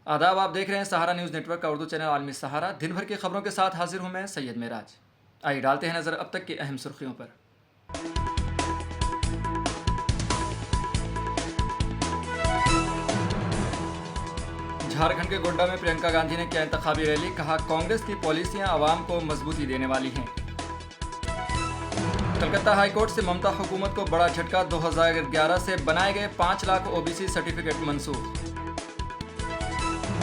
आदाब, आप देख रहे हैं सहारा न्यूज़ नेटवर्क का उर्दू चैनल आलमी सहारा। दिन भर की खबरों के साथ हाजिर हूं मैं सैयद मेराज। आइए डालते हैं नज़र अब तक की अहम सुर्खियों पर। झारखंड के गोड्डा में प्रियंका गांधी ने किया इंतखाबी रैली। कहा, कांग्रेस की पॉलिसियां आवाम को मजबूती देने वाली हैं। कलकत्ता हाईकोर्ट से ममता हुकूमत को बड़ा झटका। 2011 से बनाए गए 5 लाख ओबीसी सर्टिफिकेट मंसूख।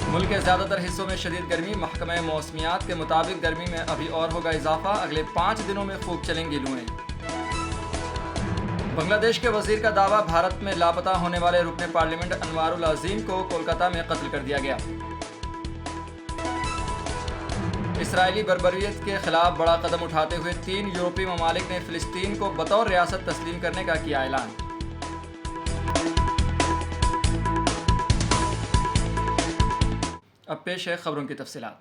मुल्क के ज़्यादातर हिस्सों में शदीद गर्मी। महकमा मौसमियात के मुताबिक गर्मी में अभी और होगा इजाफा। अगले 5 दिनों में खूब चलेंगी लूएं। बांग्लादेश के वजीर का दावा, भारत में लापता होने वाले रुकने पार्लियामेंट अनवारुल अजीम को कोलकाता में कत्ल कर दिया गया। इसराइली बर्बरियत के खिलाफ बड़ा कदम उठाते हुए 3 यूरोपीय ममालिक ने फिलिस्तीन को बतौर रियासत तस्लीम करने का किया ऐलान। अब पेश है खबरों की तफसीलात।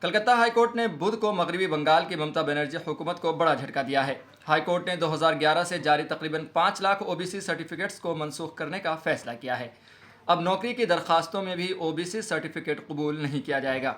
कलकत्ता हाईकोर्ट ने बुध को मगरबी बंगाल की ममता बनर्जी हुकूमत को बड़ा झटका दिया है। हाईकोर्ट ने 2011 से जारी तकरीबन 5 लाख ओबीसी सर्टिफिकेट्स को मनसूख करने का फैसला किया है। अब नौकरी की दरखास्तों में भी ओबीसी सर्टिफिकेट कबूल नहीं किया जाएगा।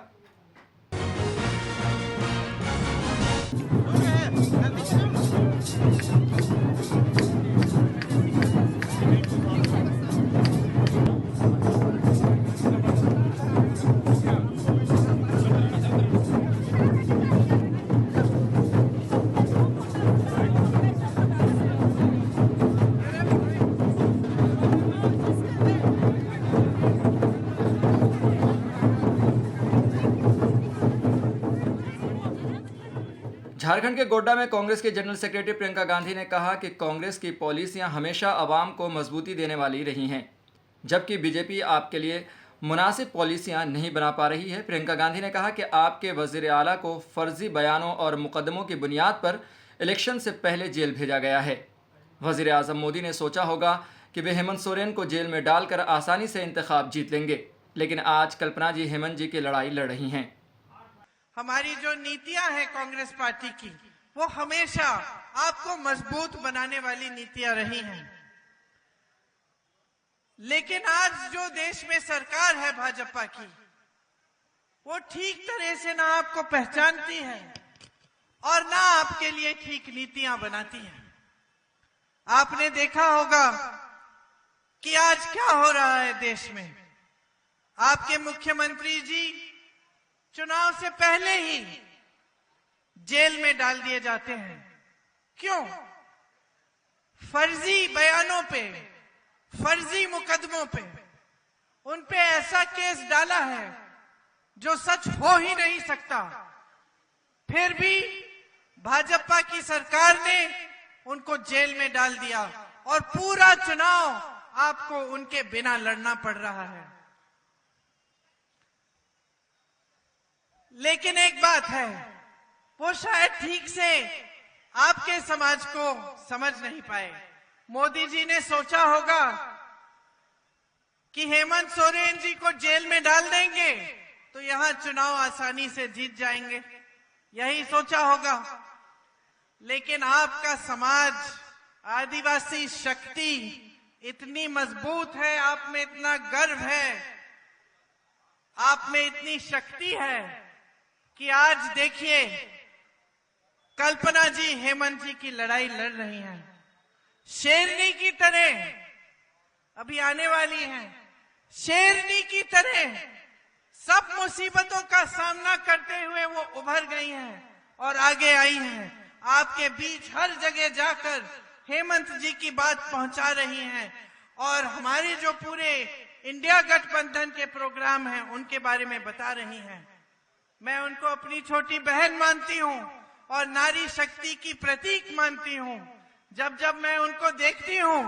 झारखंड के गोड्डा में कांग्रेस के जनरल सेक्रेटरी प्रियंका गांधी ने कहा कि कांग्रेस की पॉलिसियां हमेशा आवाम को मजबूती देने वाली रही हैं, जबकि बीजेपी आपके लिए मुनासिब पॉलिसियां नहीं बना पा रही है। प्रियंका गांधी ने कहा कि आपके वज़ीर आला को फर्जी बयानों और मुकदमों की बुनियाद पर इलेक्शन से पहले जेल भेजा गया है। वज़ीर आज़म मोदी ने सोचा होगा कि वे हेमंत सोरेन को जेल में डालकर आसानी से इंतखाब जीत लेंगे, लेकिन आज कल्पना जी हेमंत जी की लड़ाई लड़ रही हैं। हमारी जो नीतियां हैं कांग्रेस पार्टी की, वो हमेशा आपको मजबूत बनाने वाली नीतियां रही हैं। लेकिन आज जो देश में सरकार है भाजपा की, वो ठीक तरह से ना आपको पहचानती है और ना आपके लिए ठीक नीतियां बनाती है। आपने देखा होगा कि आज क्या हो रहा है देश में। आपके मुख्यमंत्री जी चुनाव से पहले ही जेल में डाल दिए जाते हैं। क्यों? फर्जी बयानों पे, फर्जी मुकदमों पे, उन पे ऐसा केस डाला है जो सच हो ही नहीं सकता। फिर भी भाजपा की सरकार ने उनको जेल में डाल दिया और पूरा चुनाव आपको उनके बिना लड़ना पड़ रहा है। लेकिन एक बात है, वो शायद ठीक से आपके समाज को समझ नहीं पाए। मोदी जी ने सोचा होगा कि हेमंत सोरेन जी को जेल में डाल देंगे तो यहां चुनाव आसानी से जीत जाएंगे, यही सोचा होगा। लेकिन आपका समाज, आदिवासी शक्ति इतनी मजबूत है, आप में इतना गर्व है, आप में इतनी शक्ति है कि आज देखिए कल्पना जी हेमंत जी की लड़ाई लड़ रही हैं। शेरनी की तरह अभी आने वाली हैं। शेरनी की तरह सब मुसीबतों का सामना करते हुए वो उभर गई हैं और आगे आई हैं। आपके बीच हर जगह जाकर हेमंत जी की बात पहुंचा रही हैं और हमारे जो पूरे इंडिया गठबंधन के प्रोग्राम हैं उनके बारे में बता रही हैं। मैं उनको अपनी छोटी बहन मानती हूं और नारी शक्ति की प्रतीक मानती हूं। जब जब मैं उनको देखती हूं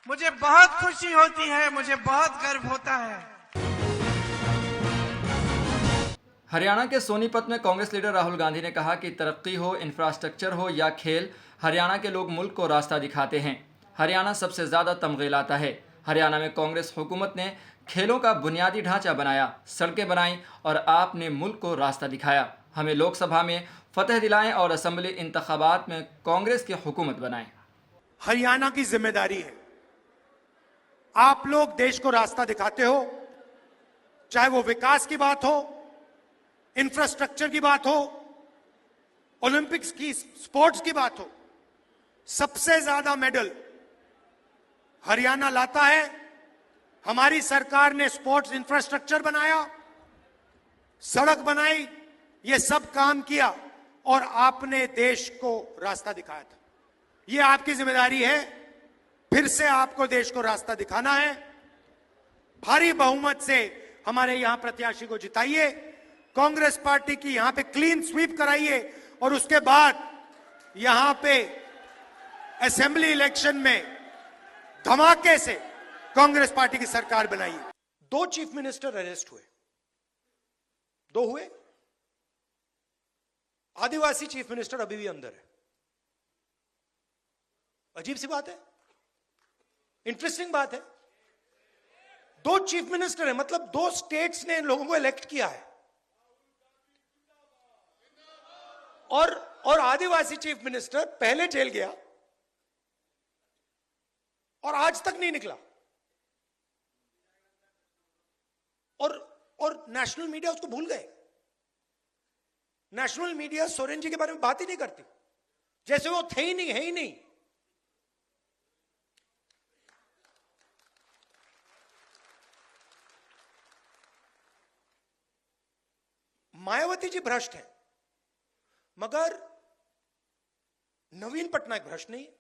मुझे बहुत खुशी होती है, मुझे बहुत गर्व होता है। हरियाणा के सोनीपत में कांग्रेस लीडर राहुल गांधी ने कहा कि तरक्की हो, इंफ्रास्ट्रक्चर हो या खेल, हरियाणा के लोग मुल्क को रास्ता दिखाते हैं। हरियाणा सबसे ज़्यादा तमगे लाता है। हरियाणा में कांग्रेस हुकूमत ने खेलों का बुनियादी ढांचा बनाया, सड़कें बनाई और आपने मुल्क को रास्ता दिखाया। हमें लोकसभा में फतह दिलाएं और असेंबली इंतखाबात में कांग्रेस की हुकूमत बनाएं। हरियाणा की जिम्मेदारी है। आप लोग देश को रास्ता दिखाते हो, चाहे वो विकास की बात हो, इंफ्रास्ट्रक्चर की बात हो, ओलंपिक्स की, स्पोर्ट्स की बात हो, सबसे ज्यादा मेडल हरियाणा लाता है। हमारी सरकार ने स्पोर्ट्स इंफ्रास्ट्रक्चर बनाया, सड़क बनाई, ये सब काम किया और आपने देश को रास्ता दिखाया था। ये आपकी जिम्मेदारी है, फिर से आपको देश को रास्ता दिखाना है। भारी बहुमत से हमारे यहां प्रत्याशी को जिताइए, कांग्रेस पार्टी की यहां पे क्लीन स्वीप कराइए और उसके बाद यहां पे असेंबली इलेक्शन में धमाके से कांग्रेस पार्टी की सरकार बनाइए। 2 चीफ मिनिस्टर अरेस्ट हुए, 2 हुए। आदिवासी चीफ मिनिस्टर अभी भी अंदर है। अजीब सी बात है, इंटरेस्टिंग बात है। 2 चीफ मिनिस्टर है, मतलब 2 स्टेट्स ने इन लोगों को इलेक्ट किया है और आदिवासी चीफ मिनिस्टर पहले जेल गया और आज तक नहीं निकला। और नेशनल मीडिया उसको भूल गए। नेशनल मीडिया सोरेन जी के बारे में बात ही नहीं करती, जैसे वो थे ही नहीं, है ही नहीं। मायावती जी भ्रष्ट है, मगर नवीन पटनायक भ्रष्ट नहीं है।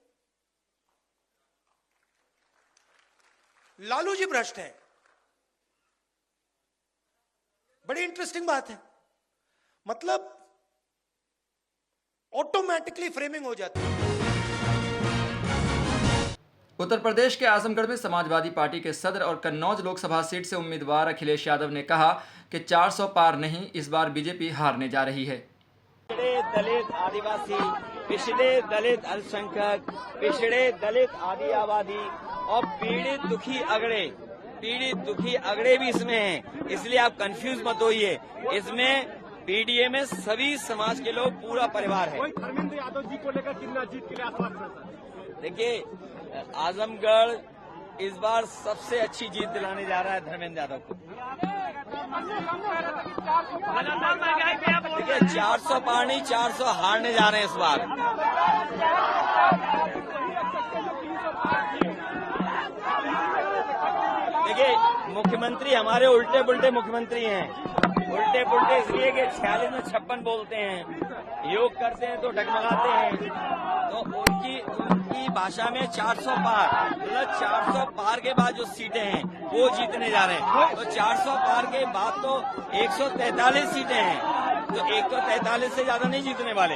लालू जी भ्रष्ट हैं। बड़ी इंटरेस्टिंग बात है, मतलब ऑटोमेटिकली फ्रेमिंग हो जाती है। उत्तर प्रदेश के आजमगढ़ में समाजवादी पार्टी के सदर और कन्नौज लोकसभा सीट से उम्मीदवार अखिलेश यादव ने कहा कि 400 पार नहीं, इस बार बीजेपी हारने जा रही है। पिछड़े दलित आदिवासी, पिछड़े दलित अल्पसंख्यक, पिछड़े दलित आदि आबादी और पीड़ित दुखी अगड़े भी इसमें हैं, इसलिए आप कंफ्यूज मत होइए। इसमें पीडीए में सभी समाज के लोग, पूरा परिवार है। धर्मेंद्र यादव जी को लेकर कितना जीत के लिए आश्वासन? देखिए, आजमगढ़ इस बार सबसे अच्छी जीत दिलाने जा रहा है धर्मेंद्र यादव को। देखिए, 400 पार नहीं, 400 हारने जा रहे हैं इस बार। देखिए, मुख्यमंत्री हमारे उल्टे पुल्टे मुख्यमंत्री हैं। उल्टे पुल्टे इसलिए कि 46 में 56 बोलते हैं, योग करते हैं तो डगमगाते हैं, तो उनकी भाषा में 400 पार, मतलब 400 पार के बाद जो सीटें हैं वो जीतने जा रहे हैं। तो 400 पार के बाद तो 143 सीटें हैं, तो 143 से ज्यादा नहीं जीतने वाले।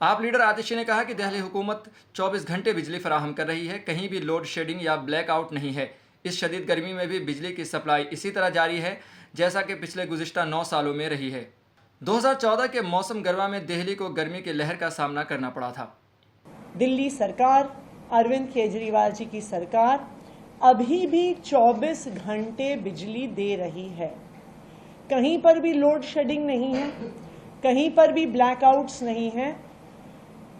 आप लीडर आतिशी ने कहा कि दिल्ली हुकूमत 24 घंटे बिजली फराहम कर रही है, कहीं भी लोड शेडिंग या ब्लैकआउट नहीं है। इस शदीद गर्मी में भी बिजली की सप्लाई इसी तरह जारी है जैसा कि पिछले गुज़िश्ता 9 सालों में रही है। 2014 के मौसम गर्मा में दिल्ली को गर्मी की लहर का सामना करना पड़ा था। दिल्ली सरकार, अरविंद केजरीवाल जी की सरकार अभी भी 24 घंटे बिजली दे रही है। कहीं पर भी लोड शेडिंग नहीं है, कहीं पर भी ब्लैकआउट्स नहीं है।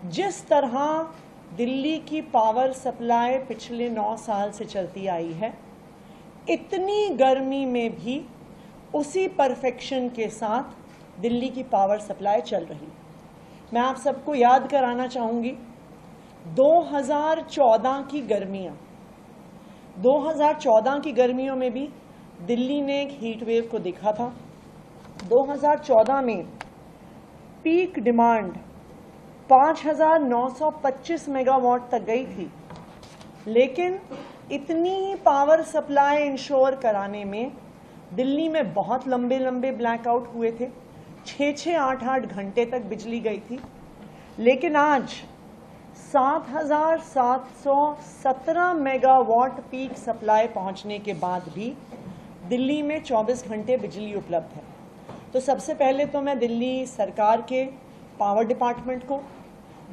जिस तरह दिल्ली की पावर सप्लाई पिछले 9 साल से चलती आई है, इतनी गर्मी में भी उसी परफेक्शन के साथ दिल्ली की पावर सप्लाई चल रही। मैं आप सबको याद कराना चाहूंगी 2014 की गर्मियां। 2014 की गर्मियों में भी दिल्ली ने एक हीट वेव को देखा था। 2014 में पीक डिमांड 5,925 मेगावाट तक गई थी, लेकिन इतनी ही पावर सप्लाई इंश्योर कराने में दिल्ली में बहुत लंबे लंबे ब्लैकआउट हुए थे। 6-6, 8-8 घंटे तक बिजली गई थी। लेकिन आज 7,717 मेगावाट पीक सप्लाई पहुंचने के बाद भी दिल्ली में 24 घंटे बिजली उपलब्ध है। तो सबसे पहले तो मैं दिल्ली सरकार के पावर डिपार्टमेंट को,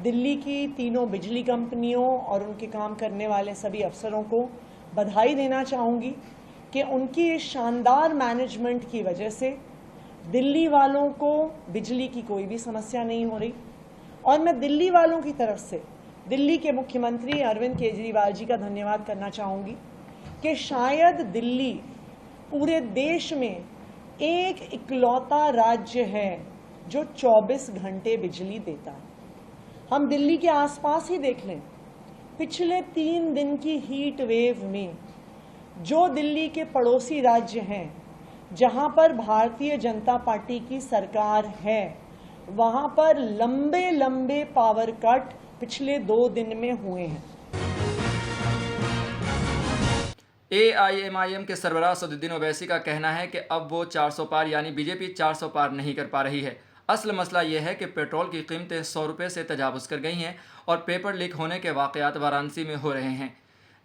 दिल्ली की तीनों बिजली कंपनियों और उनके काम करने वाले सभी अफसरों को बधाई देना चाहूँगी कि उनकी इस शानदार मैनेजमेंट की वजह से दिल्ली वालों को बिजली की कोई भी समस्या नहीं हो रही। और मैं दिल्ली वालों की तरफ से दिल्ली के मुख्यमंत्री अरविंद केजरीवाल जी का धन्यवाद करना चाहूँगी कि शायद दिल्ली पूरे देश में एक इकलौता राज्य है जो 24 घंटे बिजली देता है। हम दिल्ली के आसपास ही देख लें, पिछले 3 दिन की हीट वेव में जो दिल्ली के पड़ोसी राज्य हैं जहां पर भारतीय जनता पार्टी की सरकार है, वहां पर लंबे लंबे पावर कट पिछले 2 दिन में हुए हैं। AIMIM के सरबराह सदुद्दीन ओवैसी का कहना है कि अब वो 400 पार यानी बीजेपी 400 पार नहीं कर पा रही है। असल मसला यह है कि पेट्रोल की कीमतें 100 रुपये से तजावुज़ कर गई हैं और पेपर लीक होने के वाक़यात वाराणसी में हो रहे हैं,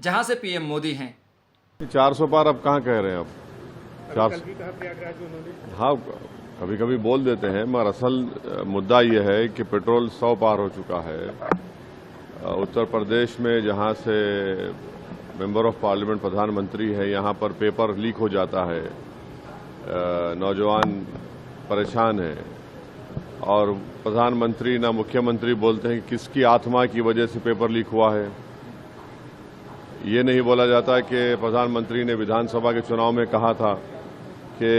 जहां से PM मोदी हैं। 400 पार अब कहाँ कह रहे हैं? अब 400 हाँ कभी कभी बोल देते हैं, मगर असल मुद्दा यह है कि पेट्रोल 100 पार हो चुका है। उत्तर प्रदेश में जहाँ से मेंबर ऑफ पार्लियामेंट प्रधानमंत्री है, यहाँ पर पेपर लीक हो जाता है, नौजवान परेशान है और प्रधानमंत्री ना मुख्यमंत्री बोलते हैं कि किसकी आत्मा की वजह से पेपर लीक हुआ है। ये नहीं बोला जाता कि प्रधानमंत्री ने विधानसभा के चुनाव में कहा था कि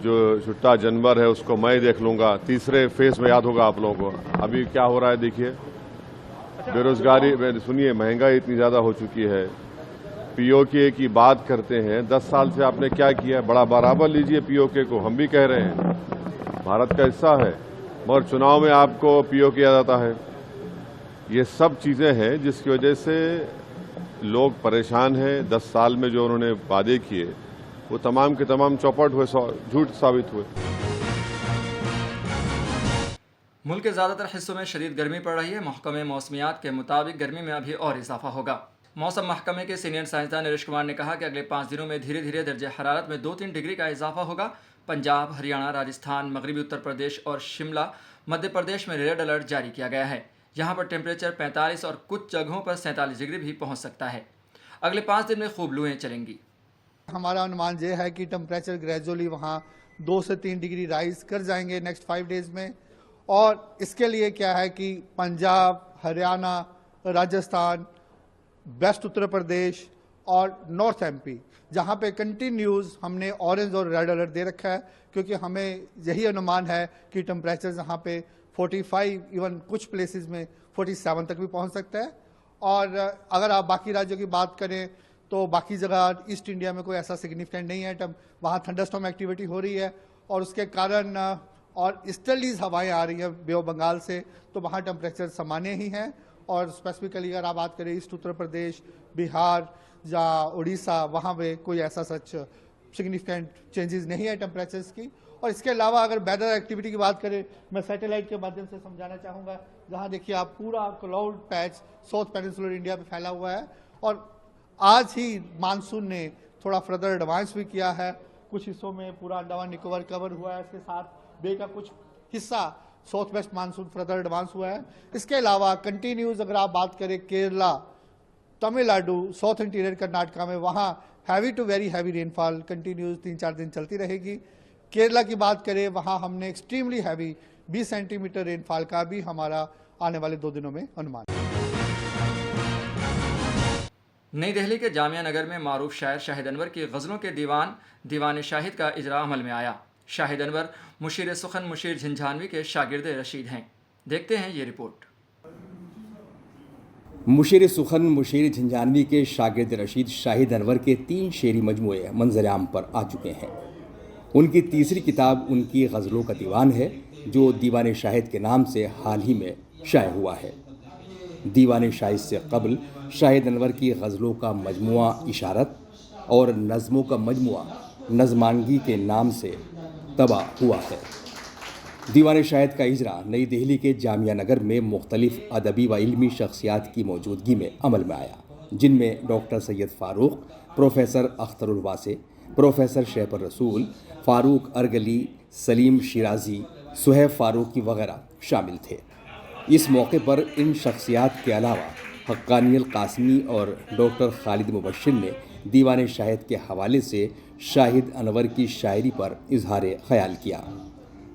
जो छुट्टा जानवर है उसको मैं देख लूंगा। तीसरे फेज में याद होगा आप लोगों को। अभी क्या हो रहा है देखिए, बेरोजगारी, सुनिए, महंगाई इतनी ज्यादा हो चुकी है। POK की बात करते हैं, 10 साल से आपने क्या किया? बड़ा बराबर लीजिए POK को, हम भी कह रहे हैं भारत का हिस्सा है, मगर चुनाव में आपको POK याद आता है। ये सब चीजें हैं जिसकी वजह से लोग परेशान हैं। 10 साल में जो उन्होंने वादे किए वो तमाम के तमाम चौपट हुए, झूठ साबित हुए। मुल्क के ज़्यादातर हिस्सों में शदीद गर्मी पड़ रही है। महकमे मौसमियात के मुताबिक गर्मी में अभी और इजाफा होगा। मौसम महकमे के सीनियर साइंसदान नरेश कुमार ने कहा कि अगले 5 दिनों में धीरे धीरे दर्जे हरारत में 2-3 डिग्री का इजाफा होगा। पंजाब, हरियाणा, राजस्थान, मगरबी उत्तर प्रदेश और शिमला, मध्य प्रदेश में रेड अलर्ट जारी किया गया है। यहाँ पर टेम्परेचर 45 और कुछ जगहों पर 47 डिग्री भी पहुँच सकता है। अगले 5 दिन में खूब लूएं चलेंगी। हमारा अनुमान यह है कि टेम्परेचर ग्रेजुअली वहाँ 2 से 3 डिग्री राइज कर जाएंगे नेक्स्ट 5 डेज में। और इसके लिए क्या है कि पंजाब, हरियाणा, राजस्थान, वेस्ट उत्तर प्रदेश और नॉर्थ MP, जहां पे कंटिन्यूज हमने ऑरेंज और रेड अलर्ट दे रखा है, क्योंकि हमें यही अनुमान है कि टेम्परेचर यहाँ पे 45, इवन कुछ प्लेसेस में 47 तक भी पहुंच सकता है। और अगर आप बाकी राज्यों की बात करें तो बाकी जगह ईस्ट इंडिया में कोई ऐसा सिग्निफिकेंट नहीं है। वहाँ थंडरस्टॉर्म एक्टिविटी हो रही है और उसके कारण और ईस्टर्लीज हवाएं आ रही है बे ऑफ बंगाल से, तो वहाँ टेम्परेचर सामान्य ही है। और स्पेसिफिकली अगर आप बात करें ईस्ट उत्तर प्रदेश, बिहार या उड़ीसा, वहाँ पे कोई ऐसा सच सिग्निफिकेंट चेंजेस नहीं है टेम्परेचर्स की। और इसके अलावा अगर वेदर एक्टिविटी की बात करें, मैं सैटेलाइट के माध्यम से समझाना चाहूँगा। जहाँ देखिए आप पूरा cloud patch south peninsular India में फैला हुआ है और आज ही मानसून ने थोड़ा फर्दर एडवांस भी किया है। कुछ हिस्सों में पूरा अंडमान निकोबार कवर हुआ है, इसके साथ बे का कुछ हिस्सा south west monsoon further advance हुआ है। इसके अलावा कंटिन्यूज अगर आप बात करें केरला, तमिलनाडु, साउथ इंटीरियर कर्नाटका में, वहाँ heavy to very heavy rainfall continues 3-4 दिन चलती रहेगी। केरला की बात करें, वहाँ हमने एक्सट्रीमली हैवी 20 सेंटीमीटर रेनफॉल का भी हमारा आने वाले 2 दिनों में अनुमान। नई दिल्ली के जामिया नगर में मारूफ शायर शाहिद अनवर की गज़लों के दीवान शाहिद का इजरा अमल में आया। शाहिद अनवर मुशीर सुखन मुशीर झंझानवी के शागिर्द रशीद हैं। देखते हैं ये रिपोर्ट। मुशीर सुखन मुशीर झंझानवी के शागिर्द रशीद शाहिद अनवर के 3 शेरी मजमूए मंजर-ए-आम पर आ चुके हैं। उनकी तीसरी किताब उनकी गज़लों का दीवान है, जो दीवान शाहिद के नाम से हाल ही में शाये हुआ है। दीवान शाहिद से कबल शाहिद अनवर की गज़लों का मजमुआ इशारत और नज़मों का मजमुआ नज़मानगी के नाम से तबाह हुआ है। दीवान शाहिद का इजरा नई दिल्ली के जामिया नगर में मुख्तलिफ अदबी व इल्मी शख्सियात की मौजूदगी में अमल में आया, जिनमें डॉक्टर सैयद फ़ारूक, प्रोफेसर अख्तरुल वासे, प्रोफेसर शहपर रसूल, फ़ारूक अर्गली, सलीम शिराजी, सुहैब फ़ारूकी वगैरह शामिल थे। इस मौके पर इन शख्सियात के अलावा हक्कानी कासमी और डॉक्टर खालिद मुबश्शिर ने दीवान शाहिद के हवाले से शाहिद अनवर की शायरी पर इजहार ख्याल किया।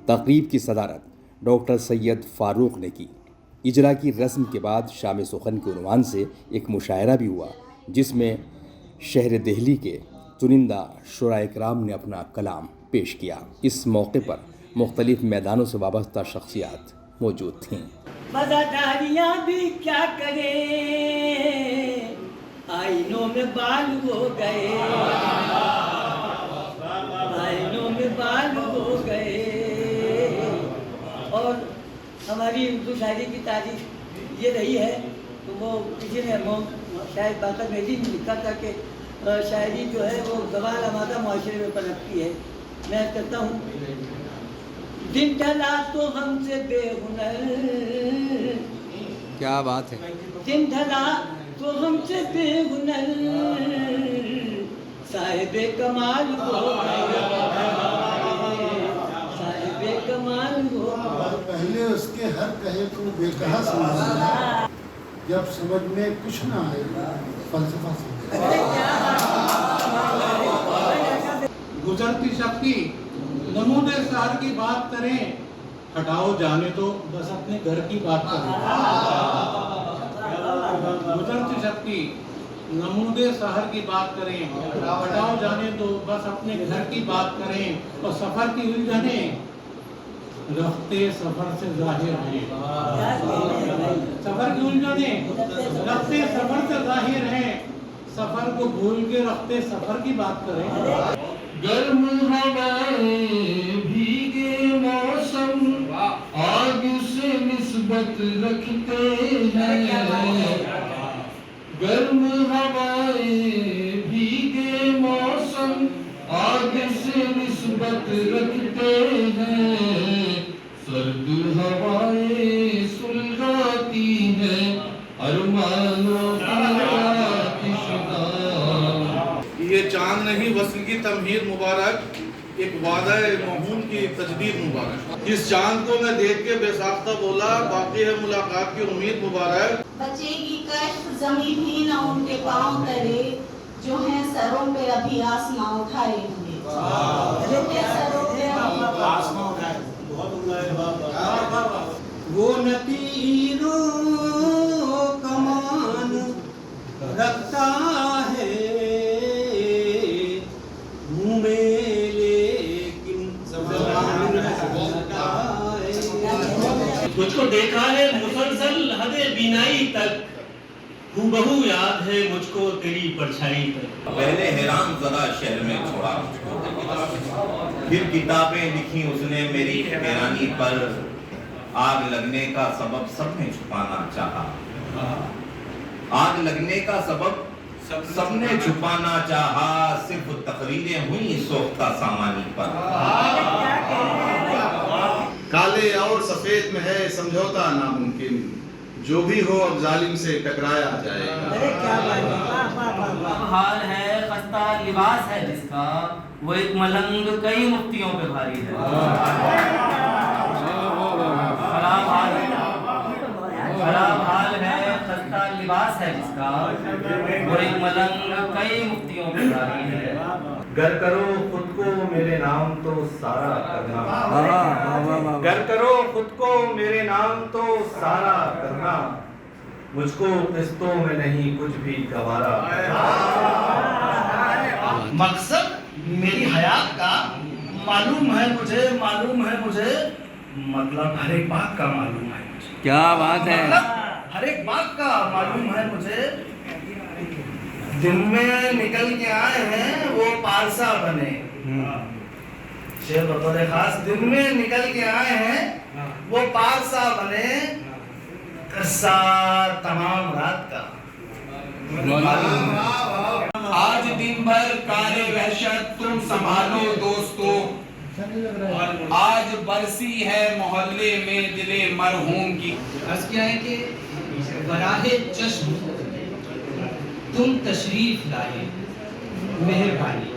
तकरीब की सदारत डॉक्टर सैयद फ़ारूक ने की। इजरा की रस्म के बाद शाम सुखन के उन्वान से एक मुशायरा भी हुआ, जिसमें शहर दिल्ली के चुनिंदा शुराए किराम ने अपना कलाम पेश किया। इस मौके पर मुख्तलिफ मैदानों से वाबस्ता शख्सियात मौजूद थीं। मज़ादारियाँ भी क्या करें, आईनों में बाल हो गए, आईनों में बाल हो गए। और हमारी उर्दू शायरी की तारीफ ये रही है, तो वो किसी ने शायद बाकर मेरी में लिखा था कि शायरी जो है वो गवाल आमादा मुआशरे में पनपती है। मैं कहता हूँ, दिन ढला तो हमसे बेहुनर, क्या बात है। दिन ढला तो हमसे बेहुनर, साहिबे कमाल हो गए, साहिबे कमाल हो गए। पहले उसके हर कहे को बेकहा समझना, जब समझ में कुछ ना आए फलसफा समझना। गुजरती शक्ति नमूने शहर की बात करें, हटाओ जाने तो बस अपने घर की बात करें। गुजरती शक्ति नमूने शहर की बात करें, हटाओ जाने तो बस अपने घर की बात करें। और सफर की उलझने रफ्ते सफर से जाहिर है, सफर की उलझने रफ्ते सफर से जाहिर है। सफर को भूल के रफ्ते सफर की बात करें। गर्म हवाएं भीगे मौसम आग से निस्बत रखते हैं, गर्म हवाएं भीगे मौसम आग से निस्बत रखते हैं, सर्द हवाएं सुलगाती हैं अरमानों की ये चांद नहीं वस्ल की तमहीर मुबारक, एक वादा महून की तजदीद मुबारक। इस चांद को मैं देख के बेसाख्ता बोला, बाकी है मुलाकात की उम्मीद मुबारक। बचेगी कश्फ जमी भी न उनके पाँव तले, जो हैं सरों पे अभी आसमां उठाए हुए, सरों पे आसमां उठाए। वो नतीरो कमान रखता है मुँह में, लेकिन मुझको देखा है मुसलसल हदे बीनाई तक, हूबहू याद है मुझको तेरी परछाई तक। पहले हैरान जरा शहर में छोड़ा मुझको, फिर किताबें लिखी उसने मेरी हैरानी पर, आग लगने का सबब सबने छुपाना चाहा, आग लगने का सबब सबने छुपाना चाहा, सिर्फ तकरीरें हुई सोख्ता सामानी पर। काले और सफेद में है समझौता नामुमकिन, जो भी हो अब जालिम से टकराया जाएगा। हाल है खस्ता लिबास है जिसका, वो एक मलंग कई मुफ्तियों पे भारी है। खराब हाल है खस्ता लिबास है जिसका, वो एक मलंग कई मुफ्तियों पे भारी है। गर करो खुद को मेरे नाम तो सारा करना, गर करो खुद को मेरे नाम तो सारा करना, मुझको किस्तों में नहीं कुछ भी गवारा। मकसद मेरी हयात का मालूम है मुझे, मालूम है मुझे, मतलब हर एक बात का मालूम है मुझे। क्या बात है। मतलब हर एक बात का मालूम है मुझे। दिन में निकल के आए हैं वो पारसा बने, शेर बतौर खास, दिन में निकल के आए हैं वो पारसा बने, किस्सा तमाम रात का। आज दिन भर कारे वहशत तुम संभालो दोस्तों, आज बरसी है मोहल्ले में दिले मरहूम की। अर्ज किया है कि बराहे चश्म तुम तशरीफ लाए मेहरबानी,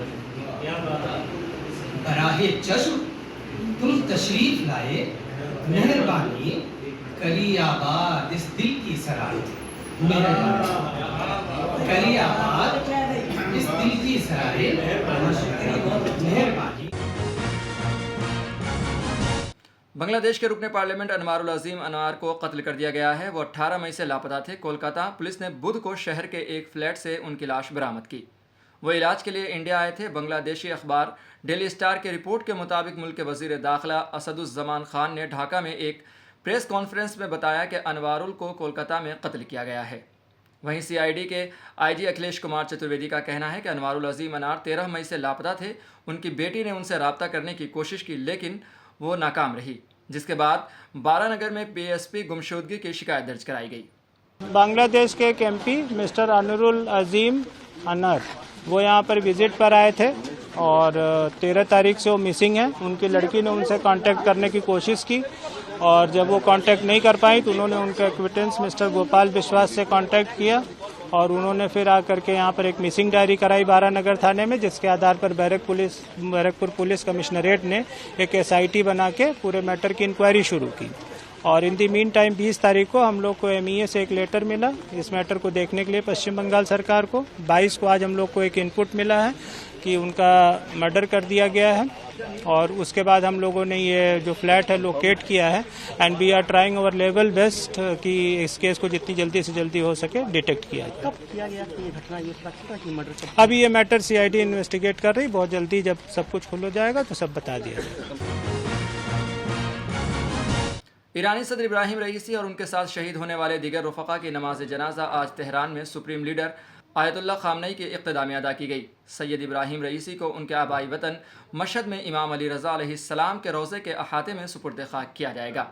बराहे चश्म तुम तशरीफ लाए मेहरबानी, कली आबाद इस दिल की सराय मेहरबानी, कली आबाद इस दिल की सराय मेहरबानी। बांग्लादेश के रुकने पार्लियामेंट अनवारुल अजीम अनवार को कत्ल कर दिया गया है। वो 18 मई से लापता थे। कोलकाता पुलिस ने बुध को शहर के एक फ्लैट से उनकी लाश बरामद की। वो इलाज के लिए इंडिया आए थे। बांग्लादेशी अखबार डेली स्टार के रिपोर्ट के मुताबिक मुल्क के वजीर दाखिला असदुज़्ज़मान खान ने ढाका में एक प्रेस कॉन्फ्रेंस में बताया कि अनवारुल को कोलकाता में कत्ल किया गया है। वहीं सीआईडी के आईजी अखिलेश कुमार चतुर्वेदी का कहना है कि अनवारुल अजीम अनार 13 मई से लापता थे। उनकी बेटी ने उनसे रब्ता करने की कोशिश की लेकिन वो नाकाम रही, जिसके बाद बारानगर में पीएसपी गुमशुदगी की शिकायत दर्ज कराई गई। बांग्लादेश के एक एमपी मिस्टर अनूरुल अजीम अनर वो यहाँ पर विजिट पर आए थे और 13 तारीख से वो मिसिंग है। उनकी लड़की ने उनसे कांटेक्ट करने की कोशिश की और जब वो कांटेक्ट नहीं कर पाई तो उन्होंने उनके एक्विटेंस मिस्टर गोपाल विश्वास से कांटेक्ट किया और उन्होंने फिर आकर के यहाँ पर एक मिसिंग डायरी कराई बारानगर थाने में, जिसके आधार पर बैरकपुर पुलिस कमिश्नरेट ने एक एसआईटी बना के पूरे मैटर की इंक्वायरी शुरू की। और इन दी मीन टाइम 20 तारीख को हम लोग को एमईए से एक लेटर मिला इस मैटर को देखने के लिए पश्चिम बंगाल सरकार को। 22 को आज हम लोग को एक इनपुट मिला है कि उनका मर्डर कर दिया गया है और उसके बाद हम लोगों ने ये जो फ्लैट है लोकेट किया है and we are trying our level best कि इस केस को जितनी जल्दी से जल्दी हो सके डिटेक्ट किया जाए। कब किया गया ये घटना, ये पता कि मर्डर? अभी ये मैटर सीआईडी इन्वेस्टिगेट कर रही, बहुत जल्दी जब सब कुछ खुल हो जाएगा तो सब बता दिया जाएगा। ईरानी सदर इब्राहिम रईसी और उनके साथ शहीद होने वाले दीगर रुफ़क़ा की नमाज जनाजा आज तेहरान में सुप्रीम लीडर आयतुल्लाह ख़ामनई के इक़्तिदा में अदा की गई। सैयद इब्राहिम रईसी को उनके आबाई वतन मशहद में इमाम अली रज़ा अलैहिस्सलाम के रोज़े के अहाते में सुपुर्द खाक किया जाएगा।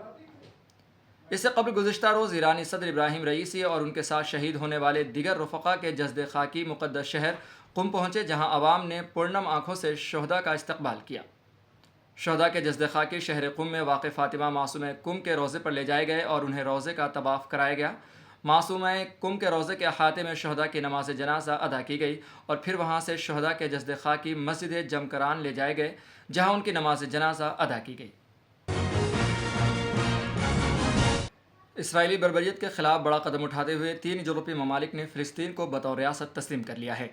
इससे कबल गुज़िश्ता रोज़ ईरानी सदर इब्राहिम रईसी और उनके साथ शहीद होने वाले दीगर रुफ़क़ा के जस्द खाकी मुक़द्दस शहर कुम पहुँचे, जहाँ अवाम ने पुरनम आँखों से शहदा का इस्तक़बाल किया। शहदा के जस्द खाकी शहर कुम में वाक़ फ़ातिमा मासूम कुम के रोज़े पर ले जाए गए और उन्हें रोज़े का तवाफ़ कराया गया। मासूम कुम के रोज़े के अहाते में शहदा की नमाज जनाजा अदा की गई और फिर वहाँ से शहदा के जस्द खाकी मस्जिद जमकरान ले जाए गए, जहाँ उनकी नमाज जनाजा अदा की गई। इसराइली बर्बरियत के ख़िलाफ़ बड़ा कदम उठाते हुए 3 यूरोपीय ममालिक ने फ़िलिस्तीन को बतौर रियासत तस्लीम कर लिया है।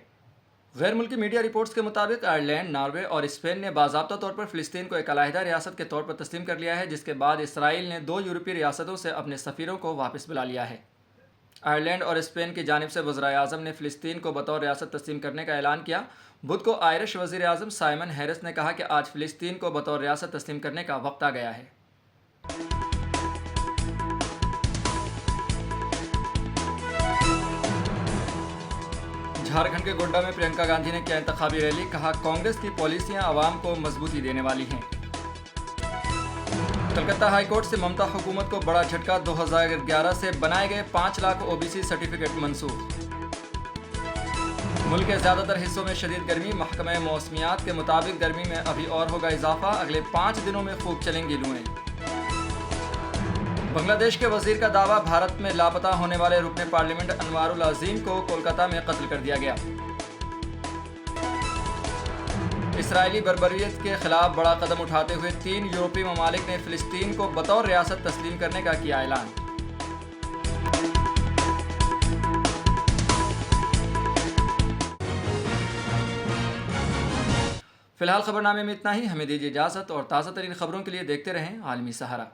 गैर मुल्की मीडिया रिपोर्ट्स के मुताबिक आयरलैंड, नॉर्वे और स्पेन ने बाज़ाब्ता तौर पर फ़िलिस्तीन को एक अलहदा रियासत के तौर पर तस्लीम कर लिया है, जिसके बाद इसराइल ने 2 यूरोपीय रियासतों से अपने सफ़ीरों को वापस बुला लिया है। आयरलैंड और स्पेन की जानिब से वज़ीर आज़म ने फ़िलिस्तीन को बतौर रियासत तस्लीम करने का ऐलान किया। बुध को आयरिश वज़ीर आज़म साइमन हैरिस ने कहा कि आज फ़िलिस्तीन को बतौर रियासत तस्लीम करने का वक्त आ गया है। झारखंड के गोड्डा में प्रियंका गांधी ने किया इंतखाबी रैली, कहा कांग्रेस की पॉलिसियां आवाम को मजबूती देने वाली हैं। कलकत्ता हाईकोर्ट से ममता हुकूमत को बड़ा झटका, 2011 से बनाए गए 5 लाख ओबीसी सर्टिफिकेट मंसूख। मुल्क के ज़्यादातर हिस्सों में शदीद गर्मी, महकमा मौसमियात के मुताबिक गर्मी में अभी और होगा इजाफा, अगले 5 दिनों में खूब चलेंगी लूएं। बांग्लादेश के वजीर का दावा, भारत में लापता होने वाले रुकने पार्लियामेंट अनवारुल अजीम को कोलकाता में कत्ल कर दिया गया। इसराइली बर्बरियत के खिलाफ बड़ा कदम उठाते हुए 3 यूरोपीय ममालिक ने फ़िलिस्तीन को बतौर रियासत तस्लीम करने का किया ऐलान। फिलहाल खबरनामे में इतना ही। हमें दीजिए इजाज़त और ताज़ा तरीन खबरों के लिए देखते रहें आलमी सहारा।